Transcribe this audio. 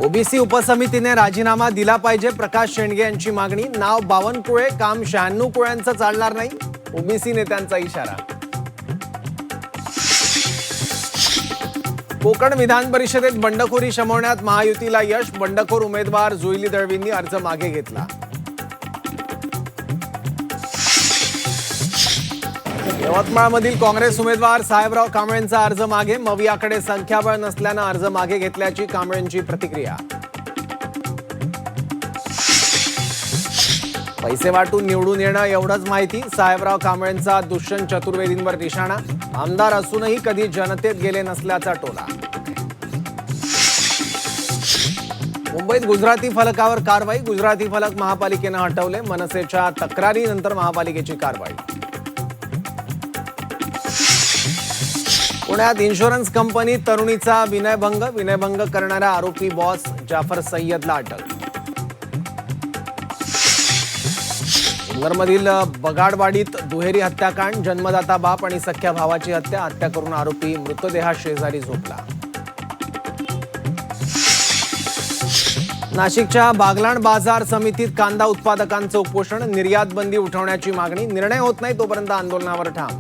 OBC उपसमितीने राजीनामा दिला पाहिजे. प्रकाश शेंडगे यांची मागणी. नाव बावनकुळे, काम 96 कुळ्यांचं चालणार नाही. ओबीसी नेत्यांचा इशारा. कोकण विधान परिषदेत बंडखोरी शमवण्यात महायुतीला यश. बंडखोर उमेदवार जुईली दळवींनी अर्ज मागे घेतला. यवतमाळमधील काँग्रेस उमेदवार साहेबराव कांबळेंचा अर्ज मागे. मवियाकडे संख्याबळ नसल्यानं अर्ज मागे घेतल्याची कांबळेंची प्रतिक्रिया. पैसे वाटून निवडून येणं एवढंच माहिती. साहेबराव कांबळेंचा दुष्यंत चतुर्वेदींवर निशाणा. आमदार असूनही कधी जनतेत गेले नसल्याचा टोला. मुंबईत गुजराती फलकावर कारवाई. गुजराती फलक महापालिकेनं हटवले. मनसेच्या तक्रारीनंतर महापालिकेची कारवाई. पुण्यात इन्शुरन्स कंपनी तरुणीचा विनयभंग. विनयभंग करणारा आरोपी बॉस जाफर सय्यदला अटक. जुन्नरमधील बगाडवाडीत दुहेरी हत्याकांड. जन्मदाता बाप आणि सख्या भावाची हत्या. हत्या करून आरोपी मृतदेहाशेजारी झोपला. नाशिकच्या बागलाण बाजार समितीत कांदा उत्पादकांचं उपोषण. निर्यात बंदी उठवण्याची मागणी. निर्णय होत नाही तोपर्यंत आंदोलनावर ठाम.